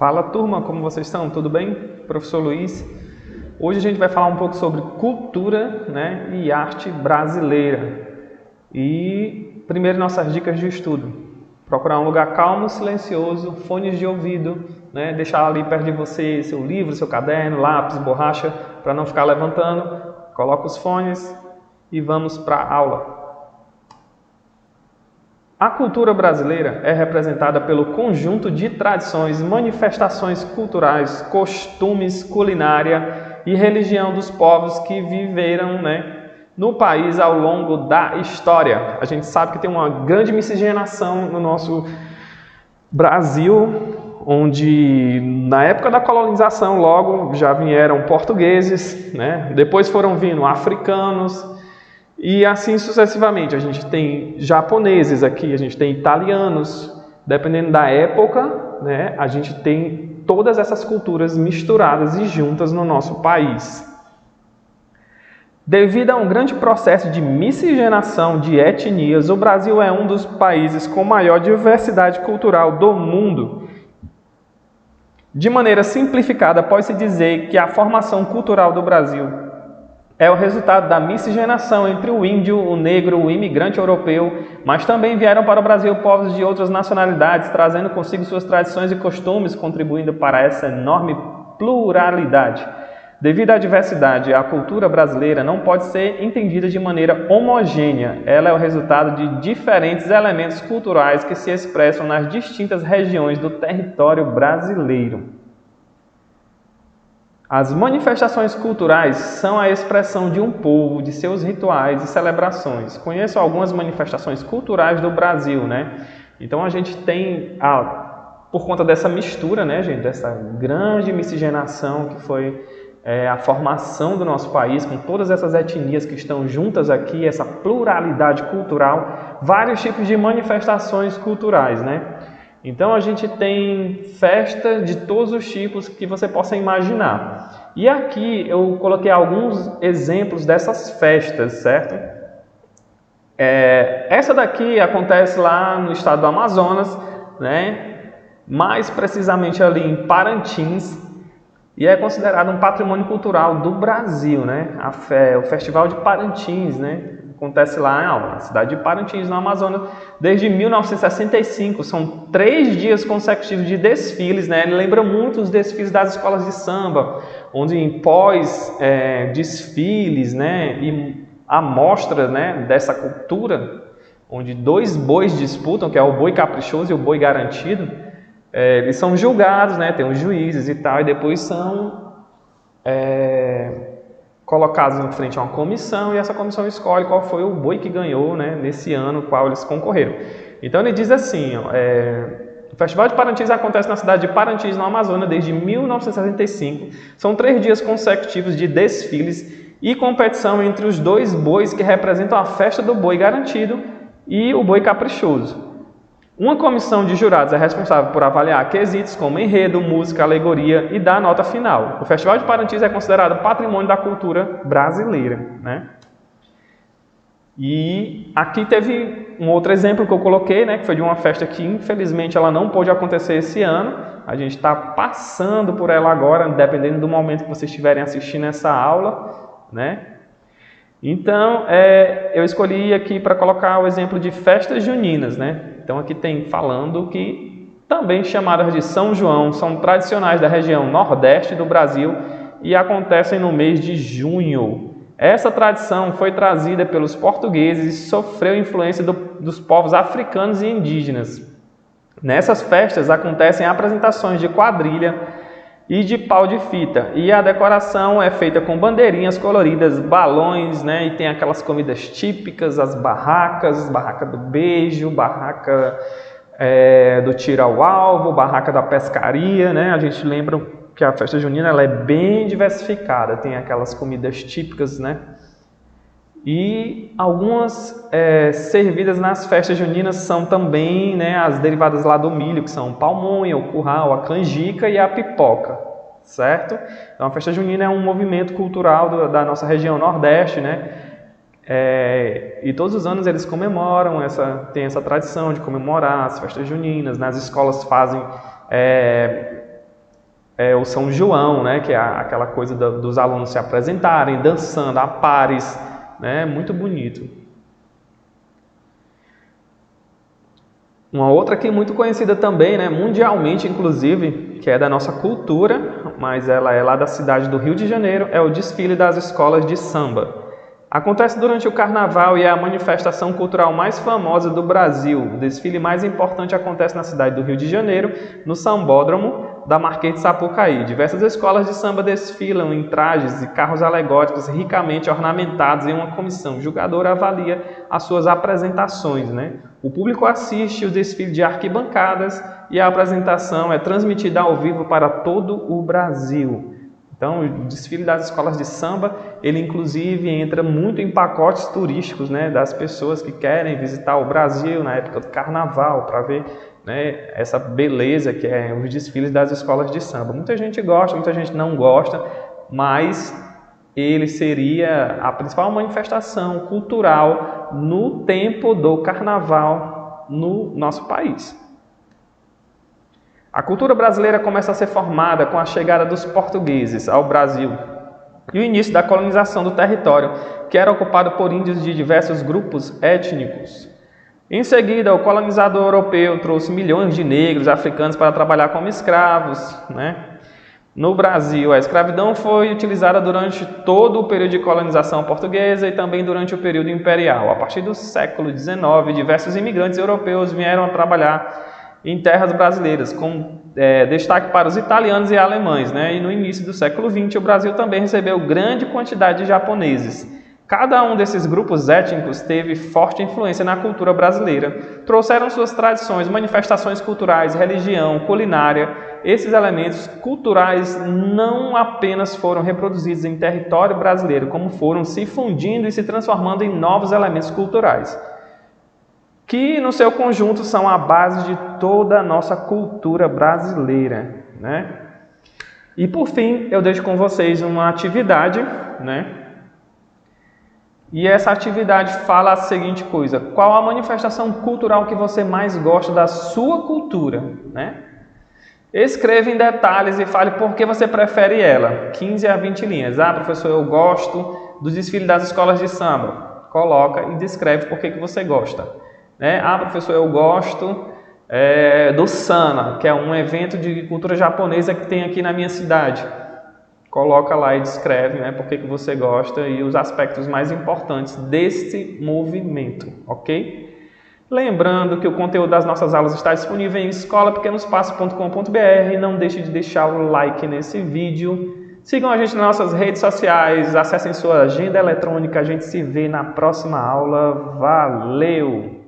Fala turma, como vocês estão? Tudo bem? Professor Luiz. Hoje a gente vai falar um pouco sobre cultura, e arte brasileira. E primeiro nossas dicas de estudo. Procurar um lugar calmo, silencioso, fones de ouvido, deixar ali perto de você seu livro, seu caderno, lápis, borracha, para não ficar levantando. Coloca os fones e vamos para a aula. A cultura brasileira é representada pelo conjunto de tradições, manifestações culturais, costumes, culinária e religião dos povos que viveram, no país ao longo da história. A gente sabe que tem uma grande miscigenação no nosso Brasil, onde na época da colonização logo já vieram portugueses, depois foram vindo africanos, e assim sucessivamente. A gente tem japoneses aqui, a gente tem italianos, dependendo da época, a gente tem todas essas culturas misturadas e juntas no nosso país. Devido a um grande processo de miscigenação de etnias, o Brasil é um dos países com maior diversidade cultural do mundo. De maneira simplificada, pode-se dizer que a formação cultural do Brasil é o resultado da miscigenação entre o índio, o negro, o imigrante europeu, mas também vieram para o Brasil povos de outras nacionalidades, trazendo consigo suas tradições e costumes, contribuindo para essa enorme pluralidade. Devido à diversidade, a cultura brasileira não pode ser entendida de maneira homogênea. Ela é o resultado de diferentes elementos culturais que se expressam nas distintas regiões do território brasileiro. As manifestações culturais são a expressão de um povo, de seus rituais e celebrações. Conheço algumas manifestações culturais do Brasil, Então a gente tem, por conta dessa mistura, dessa grande miscigenação que foi a formação do nosso país, com todas essas etnias que estão juntas aqui, essa pluralidade cultural, vários tipos de manifestações culturais, Então a gente tem festa de todos os tipos que você possa imaginar. E aqui eu coloquei alguns exemplos dessas festas, certo? Essa daqui acontece lá no estado do Amazonas, mais precisamente ali em Parintins, e é considerado um patrimônio cultural do Brasil, o Festival de Parintins, Acontece lá na cidade de Parintins, no Amazonas, desde 1965. São 3 dias consecutivos de desfiles, Ele lembra muito os desfiles das escolas de samba, onde em pós-desfiles, e a mostra, dessa cultura, onde 2 bois disputam, que é o boi caprichoso e o boi garantido, eles são julgados, tem os juízes e tal, e depois são colocados em frente a uma comissão, e essa comissão escolhe qual foi o boi que ganhou, nesse ano qual eles concorreram. Então ele diz assim, o Festival de Parintins acontece na cidade de Parintins, no Amazonas, desde 1965. São 3 dias consecutivos de desfiles e competição entre os 2 bois que representam a festa do boi garantido e o boi caprichoso. Uma comissão de jurados é responsável por avaliar quesitos como enredo, música, alegoria e dar a nota final. O Festival de Parintins é considerado patrimônio da cultura brasileira, E aqui teve um outro exemplo que eu coloquei, que foi de uma festa que infelizmente ela não pôde acontecer esse ano. A gente está passando por ela agora, dependendo do momento que vocês estiverem assistindo essa aula, Então, eu escolhi aqui para colocar o exemplo de festas juninas, Então aqui tem falando que também chamadas de São João, são tradicionais da região nordeste do Brasil e acontecem no mês de junho. Essa tradição foi trazida pelos portugueses e sofreu influência dos povos africanos e indígenas. Nessas festas acontecem apresentações de quadrilha e de pau de fita, e a decoração é feita com bandeirinhas coloridas, balões, e tem aquelas comidas típicas, as barracas, barraca do beijo, barraca do tiro ao alvo, barraca da pescaria, A gente lembra que a festa junina ela é bem diversificada, tem aquelas comidas típicas, E algumas servidas nas festas juninas são também as derivadas lá do milho, que são o pamonha, o curral, a canjica e a pipoca, certo? Então a festa junina é um movimento cultural da nossa região nordeste, E todos os anos eles comemoram, tem essa tradição de comemorar as festas juninas, nas escolas fazem o São João, né, que é aquela coisa dos alunos se apresentarem, dançando a pares, né, muito bonito. Uma outra aqui muito conhecida também, né, mundialmente inclusive, que é da nossa cultura, mas ela é lá da cidade do Rio de Janeiro, é o desfile das escolas de samba. Acontece durante o Carnaval e é a manifestação cultural mais famosa do Brasil. O desfile mais importante acontece na cidade do Rio de Janeiro, no Sambódromo da Marquês de Sapucaí. Diversas escolas de samba desfilam em trajes e carros alegóricos ricamente ornamentados e uma comissão julgadora avalia as suas apresentações, né? O público assiste o desfile de arquibancadas e a apresentação é transmitida ao vivo para todo o Brasil. Então, o desfile das escolas de samba, ele inclusive entra muito em pacotes turísticos, né, das pessoas que querem visitar o Brasil na época do Carnaval, para ver, né, essa beleza que é os desfiles das escolas de samba. Muita gente gosta, muita gente não gosta, mas ele seria a principal manifestação cultural no tempo do Carnaval no nosso país. A cultura brasileira começa a ser formada com a chegada dos portugueses ao Brasil e o início da colonização do território, que era ocupado por índios de diversos grupos étnicos. Em seguida, o colonizador europeu trouxe milhões de negros africanos para trabalhar como escravos, né? No Brasil, a escravidão foi utilizada durante todo o período de colonização portuguesa e também durante o período imperial. A partir do século XIX, diversos imigrantes europeus vieram a trabalhar em terras brasileiras, com destaque para os italianos e alemães, né? E no início do século XX, o Brasil também recebeu grande quantidade de japoneses. Cada um desses grupos étnicos teve forte influência na cultura brasileira. Trouxeram suas tradições, manifestações culturais, religião, culinária. Esses elementos culturais não apenas foram reproduzidos em território brasileiro, como foram se fundindo e se transformando em novos elementos culturais, que no seu conjunto são a base de toda a nossa cultura brasileira, né? E por fim, eu deixo com vocês uma atividade, né? E essa atividade fala a seguinte coisa: qual a manifestação cultural que você mais gosta da sua cultura, né? Escreva em detalhes e fale por que você prefere ela. 15 a 20 linhas. Ah, professor, eu gosto do desfile das escolas de samba. Coloca e descreve por que você gosta. Ah, professor, eu gosto do Sana, que é um evento de cultura japonesa que tem aqui na minha cidade. Coloca lá e descreve, né, por que você gosta e os aspectos mais importantes desse movimento, ok? Lembrando que o conteúdo das nossas aulas está disponível em escolapequenospasso.com.br. Não deixe de deixar o like nesse vídeo. Sigam a gente nas nossas redes sociais, acessem sua agenda eletrônica. A gente se vê na próxima aula. Valeu!